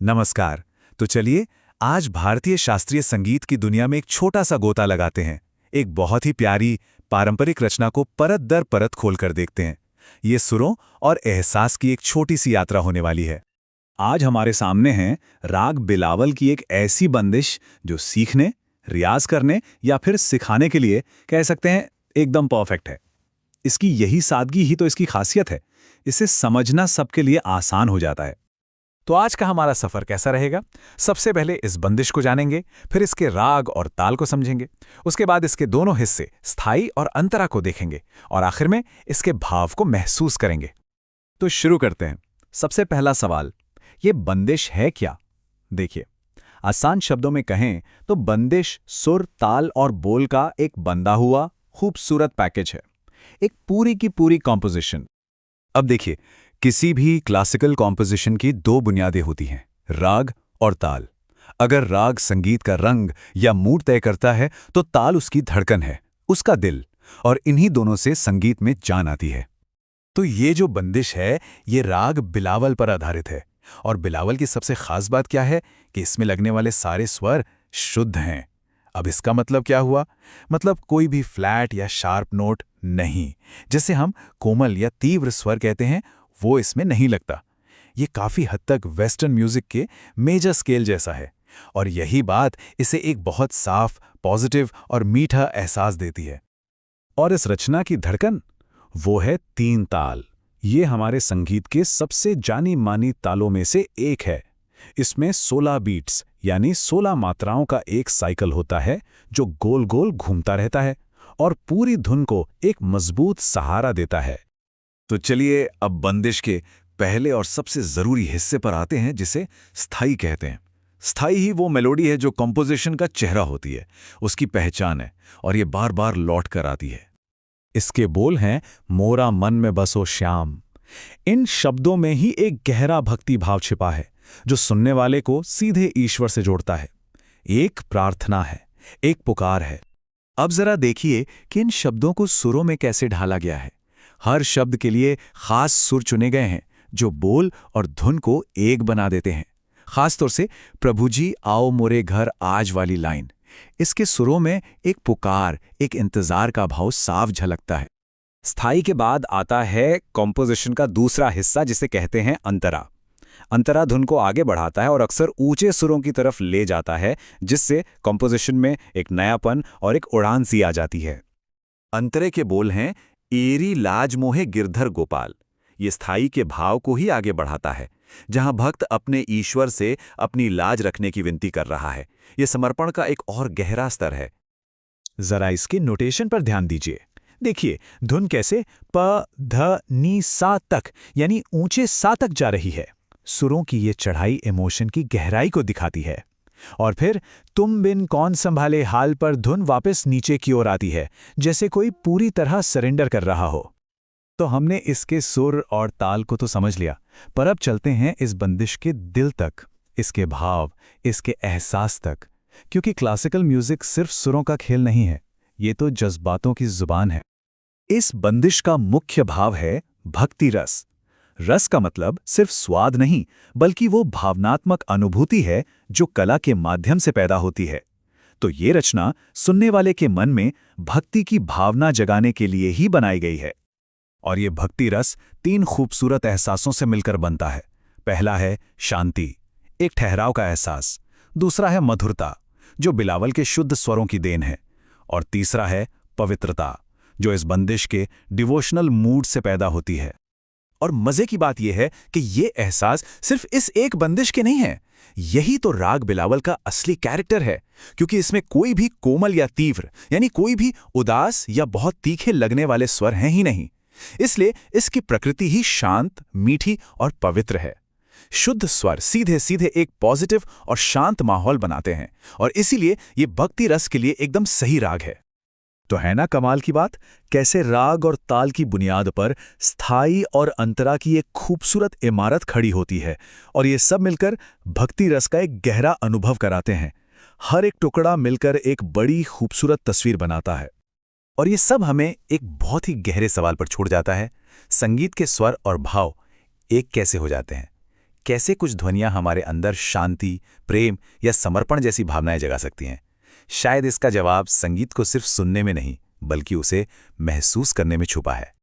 नमस्कार। तो चलिए आज भारतीय शास्त्रीय संगीत की दुनिया में एक छोटा सा गोता लगाते हैं। एक बहुत ही प्यारी पारंपरिक रचना को परत दर परत खोलकर देखते हैं। ये सुरों और एहसास की एक छोटी सी यात्रा होने वाली है। आज हमारे सामने है राग बिलावल की एक ऐसी बंदिश जो सीखने, रियाज करने या फिर सिखाने के लिए कह सकते हैं एकदम परफेक्ट है। इसकी यही सादगी ही तो इसकी खासियत है। इसे समझना सबके लिए आसान हो जाता है। तो आज का हमारा सफर कैसा रहेगा? सबसे पहले इस बंदिश को जानेंगे, फिर इसके राग और ताल को समझेंगे। उसके बाद इसके दोनों हिस्से स्थाई और अंतरा को देखेंगे और आखिर में इसके भाव को महसूस करेंगे। तो शुरू करते हैं। सबसे पहला सवाल, ये बंदिश है क्या? देखिए, आसान शब्दों में कहें तो बंदिश सुर, ताल और बोल का एक बंधा हुआ खूबसूरत पैकेज है। एक पूरी की पूरी कॉम्पोजिशन। अब देखिए, किसी भी क्लासिकल कॉम्पोजिशन की दो बुनियादें होती हैं, राग और ताल। अगर राग संगीत का रंग या मूड तय करता है तो ताल उसकी धड़कन है, उसका दिल, और इन्हीं दोनों से संगीत में जान आती है। तो ये जो बंदिश है ये राग बिलावल पर आधारित है। और बिलावल की सबसे खास बात क्या है कि इसमें लगने वाले सारे स्वर शुद्ध हैं। अब इसका मतलब क्या हुआ? मतलब कोई भी फ्लैट या शार्प नोट नहीं, जैसे हम कोमल या तीव्र स्वर कहते हैं, वो इसमें नहीं लगता। ये काफी हद तक वेस्टर्न म्यूजिक के मेजर स्केल जैसा है, और यही बात इसे एक बहुत साफ, पॉजिटिव और मीठा एहसास देती है। और इस रचना की धड़कन, वो है तीन ताल। ये हमारे संगीत के सबसे जानी मानी तालों में से एक है। इसमें 16 बीट्स यानी 16 मात्राओं का एक साइकिल होता है जो गोल गोल घूमता रहता है और पूरी धुन को एक मजबूत सहारा देता है। तो चलिए अब बंदिश के पहले और सबसे जरूरी हिस्से पर आते हैं, जिसे स्थाई कहते हैं। स्थाई ही वो मेलोडी है जो कंपोजिशन का चेहरा होती है, उसकी पहचान है, और ये बार बार लौट कर आती है। इसके बोल हैं, मोरा मन में बसो श्याम। इन शब्दों में ही एक गहरा भक्ति भाव छिपा है जो सुनने वाले को सीधे ईश्वर से जोड़ता है। एक प्रार्थना है, एक पुकार है। अब जरा देखिए कि इन शब्दों को सुरों में कैसे ढाला गया है। हर शब्द के लिए खास सुर चुने गए हैं जो बोल और धुन को एक बना देते हैं। खासतौर से प्रभु जी आओ मोरे घर आज वाली लाइन, इसके सुरों में एक पुकार, एक इंतजार का भाव साफ झलकता है। स्थाई के बाद आता है कॉम्पोजिशन का दूसरा हिस्सा, जिसे कहते हैं अंतरा। अंतरा धुन को आगे बढ़ाता है और अक्सर ऊंचे सुरों की तरफ ले जाता है, जिससे कॉम्पोजिशन में एक नयापन और एक उड़ान सी आ जाती है। अंतरे के बोल हैं, एरी लाज मोहे गिरधर गोपाल। ये स्थाई के भाव को ही आगे बढ़ाता है, जहां भक्त अपने ईश्वर से अपनी लाज रखने की विनती कर रहा है। यह समर्पण का एक और गहरा स्तर है। जरा इसके नोटेशन पर ध्यान दीजिए। देखिए, धुन कैसे प ध नी सा तक यानी ऊंचे सा तक जा रही है। सुरों की ये चढ़ाई इमोशन की गहराई को दिखाती है। और फिर तुम बिन कौन संभाले हाल पर धुन वापस नीचे की ओर आती है, जैसे कोई पूरी तरह सरेंडर कर रहा हो। तो हमने इसके सुर और ताल को तो समझ लिया, पर अब चलते हैं इस बंदिश के दिल तक, इसके भाव, इसके एहसास तक। क्योंकि क्लासिकल म्यूजिक सिर्फ सुरों का खेल नहीं है, ये तो जज्बातों की जुबान है। इस बंदिश का मुख्य भाव है भक्ति रस। रस का मतलब सिर्फ स्वाद नहीं, बल्कि वो भावनात्मक अनुभूति है जो कला के माध्यम से पैदा होती है। तो ये रचना सुनने वाले के मन में भक्ति की भावना जगाने के लिए ही बनाई गई है। और ये भक्ति रस 3 खूबसूरत एहसासों से मिलकर बनता है। पहला है शांति, एक ठहराव का एहसास। दूसरा है मधुरता, जो बिलावल के शुद्ध स्वरों की देन है। और तीसरा है पवित्रता, जो इस बंदिश के डिवोशनल मूड से पैदा होती है। और मजे की बात यह है कि ये एहसास सिर्फ इस एक बंदिश के नहीं है। यही तो राग बिलावल का असली कैरेक्टर है, क्योंकि इसमें कोई भी कोमल या तीव्र यानी कोई भी उदास या बहुत तीखे लगने वाले स्वर हैं ही नहीं। इसलिए इसकी प्रकृति ही शांत, मीठी और पवित्र है। शुद्ध स्वर सीधे सीधे एक पॉजिटिव और शांत माहौल बनाते हैं, और इसीलिए ये भक्ति रस के लिए एकदम सही राग है। तो है ना कमाल की बात, कैसे राग और ताल की बुनियाद पर स्थाई और अंतरा की एक खूबसूरत इमारत खड़ी होती है, और ये सब मिलकर भक्ति रस का एक गहरा अनुभव कराते हैं। हर एक टुकड़ा मिलकर एक बड़ी खूबसूरत तस्वीर बनाता है। और ये सब हमें एक बहुत ही गहरे सवाल पर छोड़ जाता है, संगीत के स्वर और भाव एक कैसे हो जाते हैं? कैसे कुछ ध्वनियां हमारे अंदर शांति, प्रेम या समर्पण जैसी भावनाएं जगा सकती हैं। शायद इसका जवाब संगीत को सिर्फ सुनने में नहीं, बल्कि उसे महसूस करने में छुपा है।